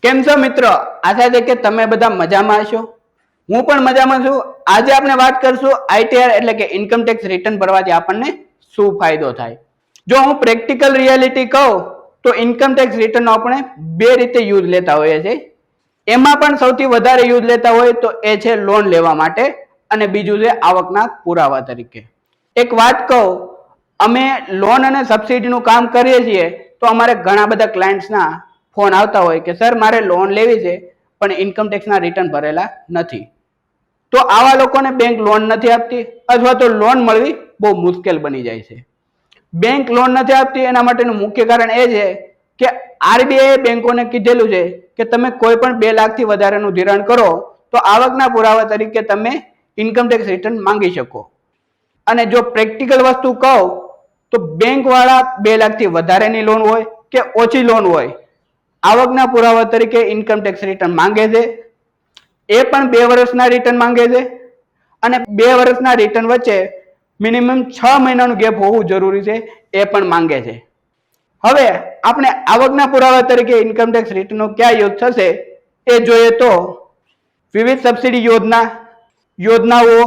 કેમ છો મિત્રો? આશા છે કે તમે બધા મજામાં હશો. હું પણ મજામાં છું. આજે આપણે વાત કરશું આઈટીઆર એટલે કે ઇન્કમ ટેક્સ રિટર્ન ભરવાથી આપણને શું ફાયદો થાય. જો હું પ્રેક્ટિકલ રિયાલિટી કહું તો ઇન્કમ ટેક્સ રિટર્ન આપણે બે રીતે યુઝ લેતા હોઈએ છીએ. એમાં પણ સૌથી વધારે યુઝ લેતા હોય તો એ છે લોન લેવા માટે અને બીજું છે આવકના પુરાવા તરીકે. એક વાત કહું, અમે લોન અને સબસિડીનું કામ કરીએ છીએ તો અમારે ઘણા બધા ક્લાયન્ટ્સના ફોન આવતા હોય કે સર મારે લોન લેવી છે પણ ઇન્કમ ટેક્સના રિટર્ન ભરેલા નથી. તો આવા લોકોને બેંક લોન નથી આપતી અથવા તો લોન મળવી બહુ મુશ્કેલ બની જાય છે. બેંક લોન નથી આપતી એના માટેનું મુખ્ય કારણ એ છે કે આરબીઆઈ બેંકોને કીધેલું છે કે તમે કોઈ પણ 2 લાખથી વધારેનું ધિરાણ કરો તો આવકના પુરાવા તરીકે તમે ઇન્કમ ટેક્સ રિટર્ન માંગી શકો. અને જો પ્રેક્ટિકલ વસ્તુ કહું તો બેંક વાળા 2 લાખથી વધારેની લોન હોય કે ઓછી લોન હોય, આવકના પુરાવા તરીકે ઇન્કમ ટેક્સ રિટર્ન માંગે છે. એ પણ 2 વર્ષના રિટર્ન માંગે છે અને 2 વર્ષના રિટર્ન વચ્ચે મિનિમમ 6 મહિનાનું ગેપ હોવું જરૂરી છે, એ પણ માંગે છે. હવે આપણે આવકના પુરાવા તરીકે ઇન્કમ ટેક્સ રિટર્નનો ક્યાં યુઝ થશે એ જોઈએ તો વિવિધ સબસિડી યોજનાઓ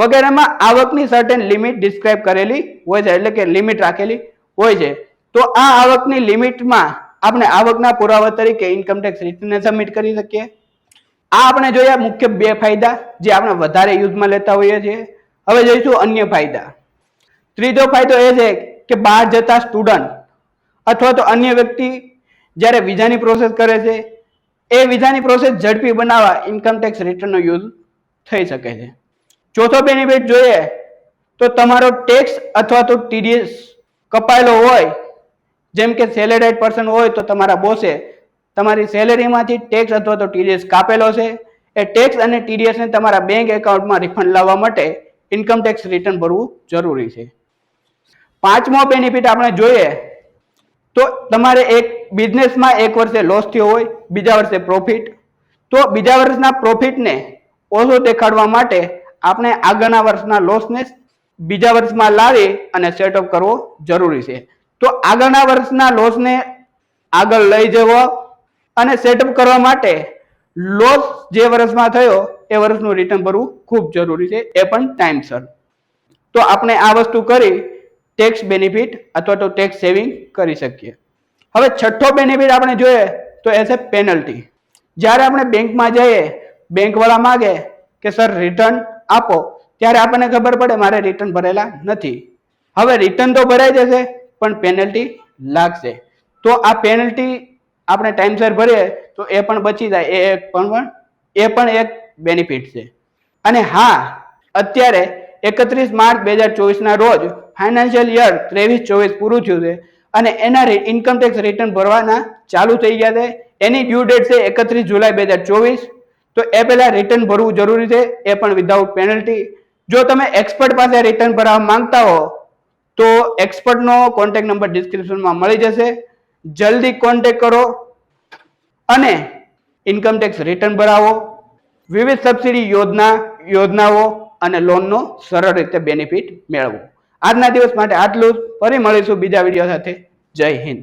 વગેરેમાં આવકની સર્ટેન લિમિટ ડિસ્ક્રાઇબ કરેલી હોય છે, એટલે કે લિમિટ રાખેલી હોય છે. તો આ આવકની લિમિટમાં આપણે આવકના પુરાવા તરીકે ઇન્કમ ટેક્સ રિટર્ન સબમિટ કરી શકીએ. આ આપણે જોયા મુખ્ય 2 ફાયદા જે આપણે વધારે યુઝમાં લેતા હોઈએ છીએ. હવે જોઈશું અન્ય ફાયદા. ત્રીજો ફાયદો એ છે કે બહાર જતા સ્ટુડન્ટ અથવા તો અન્ય વ્યક્તિ જ્યારે વિઝાની પ્રોસેસ કરે છે એ વિઝાની પ્રોસેસ ઝડપી બનાવવા ઇન્કમ ટેક્સ રિટર્નનો યુઝ થઈ શકે છે. ચોથો બેનિફિટ જોઈએ તો તમારો ટેક્સ અથવા તો ટીડીએસ કપાયેલો હોય, જેમ કે સેલેરીડ પર્સન હોય તો તમારા બોસે તમારી સેલેરીમાંથી ટેક્સ અથવા તો ટીડીએસ કાપેલો છે, એ ટેક્સ અને ટીડીએસને તમારા બેંક એકાઉન્ટમાં રિફંડ લાવવા માટે ઇન્કમ ટેક્સ રિટર્ન ભરવું જરૂરી છે. પાંચમો બેનિફિટ આપણે જોઈએ તો તમારે એક બિઝનેસમાં એક વર્ષે લોસ થયો હોય, બીજા વર્ષે પ્રોફિટ, તો બીજા વર્ષના પ્રોફિટને ઓછો દેખાડવા માટે આપણે આગળના વર્ષના લોસને બીજા વર્ષમાં લાવી અને સેટઅપ કરવો જરૂરી છે. તો આગળના વર્ષના લોસને આગળ લઈ જવો અને સેટઅપ કરવા માટે લોસ જે વર્ષમાં થયો એ વર્ષનું રિટર્ન ભરવું ખૂબ જરૂરી છે, એ પણ ટાઈમસર. તો આપણે આ વસ્તુ કરી ટેક્સ બેનિફિટ અથવા તો ટેક્સ સેવિંગ કરી શકીએ. હવે છઠ્ઠો બેનિફિટ આપણે જોઈએ તો એ છે પેનલ્ટી. જ્યારે આપણે બેંકમાં જઈએ, બેંકવાળા માગે કે સર રિટર્ન આપો, ત્યારે આપણને ખબર પડે મારે રિટર્ન ભરેલા નથી. હવે રિટર્ન તો ભરાઈ જશે પણ પેનલ્ટી લાગશે. તો આ પેનલ્ટી આપણે ટાઈમસર ભરીએ તો એ પણ બચી જાય, એ પણ એક બેનિફિટ છે. અને હા, અત્યારે 31 માર્ચ 2024 ના રોજ ફાઇનાન્શિયલ યર 23-24 પૂરું થયું છે અને એના ઇન્કમ ટેક્સ રિટર્ન ભરવાના ચાલુ થઈ ગયા છે. એની ડ્યુ ડેટ છે 31 જુલાઈ 2024. તો એ પહેલા રિટર્ન ભરવું જરૂરી છે, એ પણ વિધાઉટ પેનલ્ટી. જો તમે એક્સપર્ટ પાસે રિટર્ન ભરવા માંગતા હો તો એક્સપર્ટનો કોન્ટેક્ટ નંબર ડિસ્ક્રિપ્શનમાં મળી જશે. જલ્દી કોન્ટેક્ટ કરો અને ઇન્કમ ટેક્સ રિટર્ન ભરાવો, વિવિધ સબસિડી યોજનાઓ અને લોનનો સરળ રીતે બેનિફિટ મેળવો. આજના દિવસ માટે આટલું જ. ફરી મળીશું બીજા વિડીયો સાથે. જય હિન્દ.